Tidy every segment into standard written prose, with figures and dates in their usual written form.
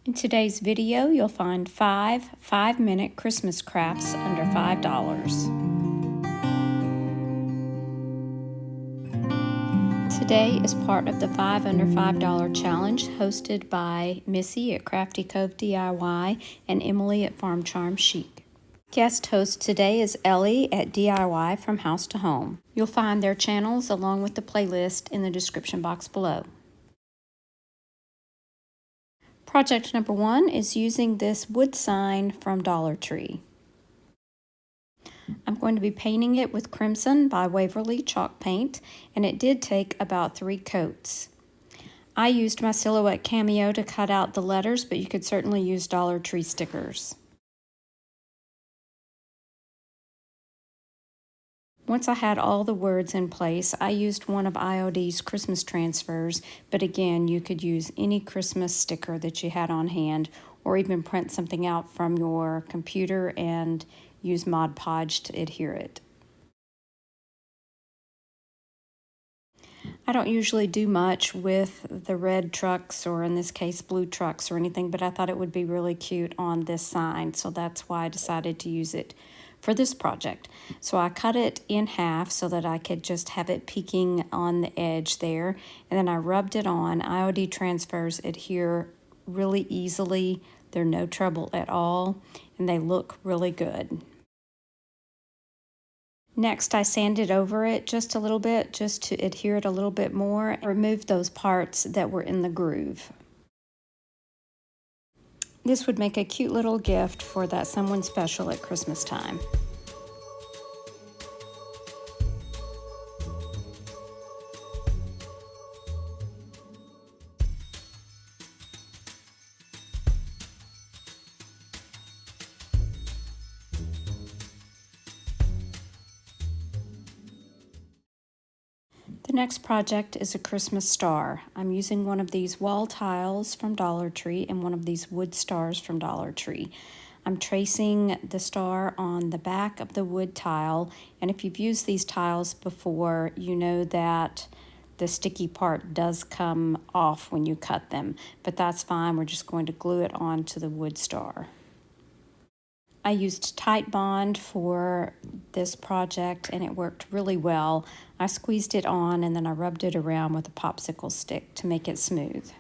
In today's video, you'll find 5-minute Christmas crafts under $5. Today is part of the 5 under $5 challenge hosted by Missy at Crafty Cove DIY and Emily at Farm Charm Chic. Guest host today is Ellie at DIY from House to Home. You'll find their channels along with the playlist in the description box below. Project number 1 is using this wood sign from Dollar Tree. I'm going to be painting it with Crimson by Waverly chalk paint, and it did take about 3 coats. I used my Silhouette Cameo to cut out the letters, but you could certainly use Dollar Tree stickers. Once I had all the words in place, I used one of IOD's Christmas transfers, but again, you could use any Christmas sticker that you had on hand, or even print something out from your computer and use Mod Podge to adhere it. I don't usually do much with the red trucks, or in this case blue trucks or anything, but I thought it would be really cute on this sign, so that's why I decided to use it for this project. So I cut it in half so that I could just have it peeking on the edge there, and then I rubbed it on. IOD transfers adhere really easily. They're no trouble at all, and they look really good. Next, I sanded over it just a little bit, just to adhere it a little bit more, and remove those parts that were in the groove. This would make a cute little gift for that someone special at Christmas time. The next project is a Christmas star. I'm using one of these wall tiles from Dollar Tree and one of these wood stars from Dollar Tree. I'm tracing the star on the back of the wood tile, and if you've used these tiles before, you know that the sticky part does come off when you cut them, but that's fine. We're just going to glue it onto the wood star. I used Tight Bond for this project and it worked really well. I squeezed it on and then I rubbed it around with a popsicle stick to make it smooth.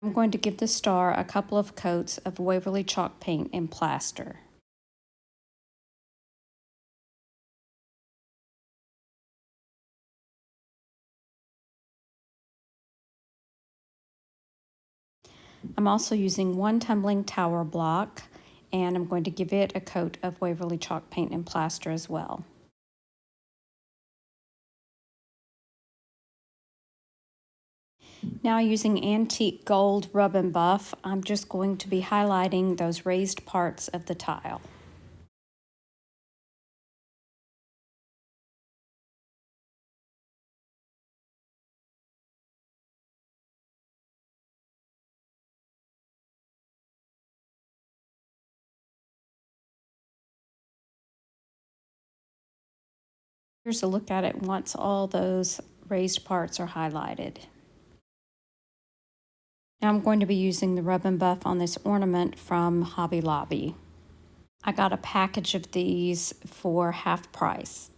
I'm going to give the star a couple of coats of Waverly chalk paint and plaster. I'm also using one tumbling tower block, and I'm going to give it a coat of Waverly chalk paint and plaster as well. Now, using antique gold rub and buff, I'm just going to be highlighting those raised parts of the tile. Here's a look at it once all those raised parts are highlighted. Now I'm going to be using the rub and buff on this ornament from Hobby Lobby. I got a package of these for half price.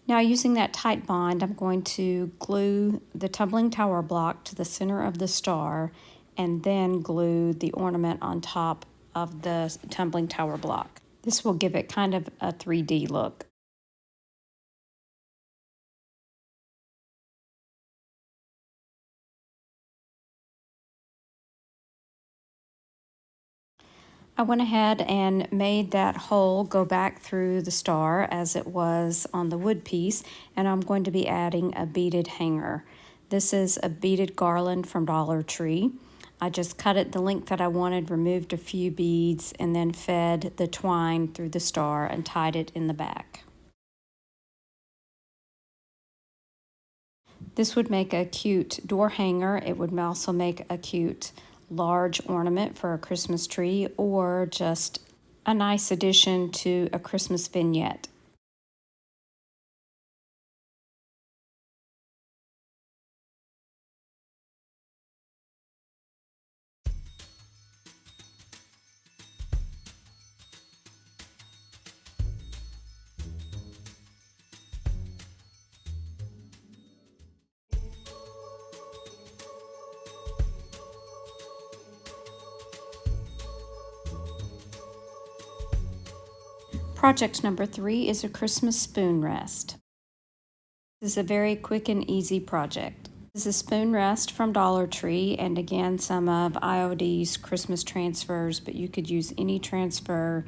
Now, using that Tight Bond, I'm going to glue the tumbling tower block to the center of the star and then glue the ornament on top of the tumbling tower block. This will give it kind of a 3D look. I went ahead and made that hole go back through the star as it was on the wood piece, and I'm going to be adding a beaded hanger. This is a beaded garland from Dollar Tree. I just cut it the length that I wanted, removed a few beads, and then fed the twine through the star and tied it in the back. This would make a cute door hanger. It would also make a cute large ornament for a Christmas tree, or just a nice addition to a Christmas vignette. Project number 3 is a Christmas spoon rest. This is a very quick and easy project. This is a spoon rest from Dollar Tree, and again some of IOD's Christmas transfers, but you could use any transfer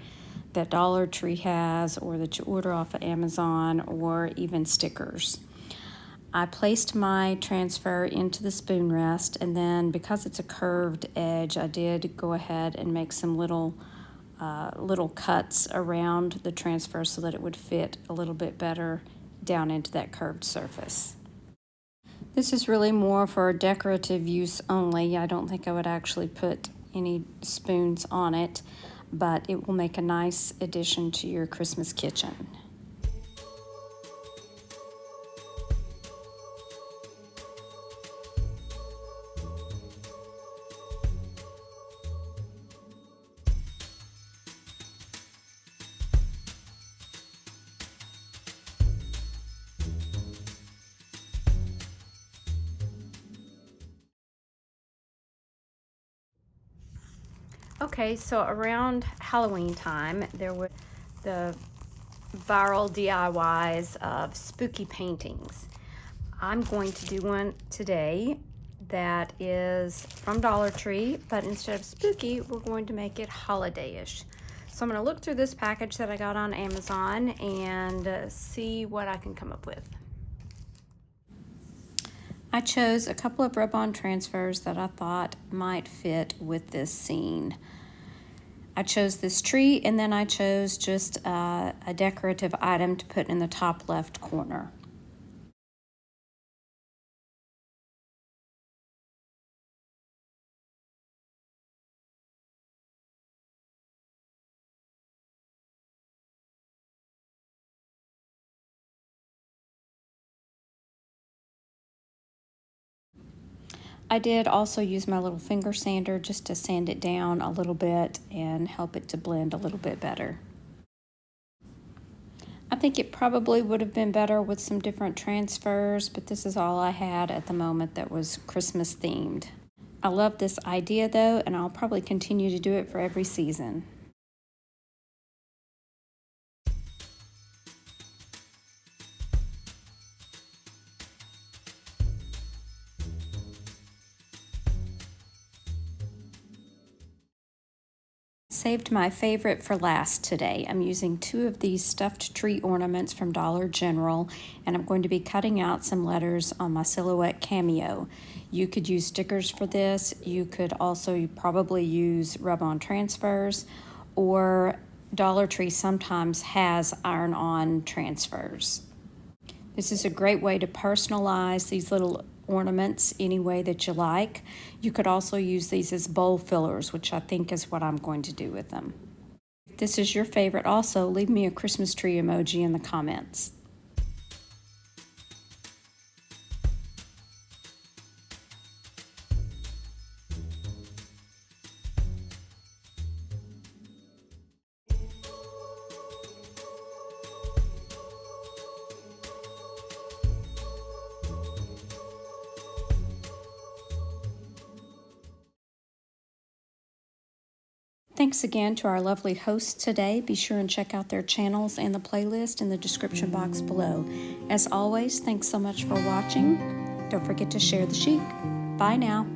that Dollar Tree has or that you order off of Amazon, or even stickers. I placed my transfer into the spoon rest, and then because it's a curved edge, I did go ahead and make some little cuts around the transfer so that it would fit a little bit better down into that curved surface. This is really more for decorative use only. I don't think I would actually put any spoons on it, but it will make a nice addition to your Christmas kitchen. Okay, so around Halloween time, there were the viral DIYs of spooky paintings. I'm going to do one today that is from Dollar Tree, but instead of spooky, we're going to make it holiday-ish. So I'm going to look through this package that I got on Amazon and see what I can come up with. I chose a couple of rub-on transfers that I thought might fit with this scene. I chose this tree, and then I chose just a decorative item to put in the top left corner. I did also use my little finger sander just to sand it down a little bit and help it to blend a little bit better. I think it probably would have been better with some different transfers, but this is all I had at the moment that was Christmas themed. I love this idea though, and I'll probably continue to do it for every season. Saved my favorite for last today. I'm using 2 of these stuffed tree ornaments from Dollar General, and I'm going to be cutting out some letters on my silhouette cameo. You could use stickers for this. You could also probably use rub-on transfers, or Dollar Tree sometimes has iron-on transfers. This is a great way to personalize these little ornaments any way that you like. You could also use these as bowl fillers, which I think is what I'm going to do with them. If this is your favorite also, leave me a Christmas tree emoji in the comments. Thanks again to our lovely hosts today. Be sure and check out their channels and the playlist in the description box below. As always, thanks so much for watching. Don't forget to share the chic. Bye now.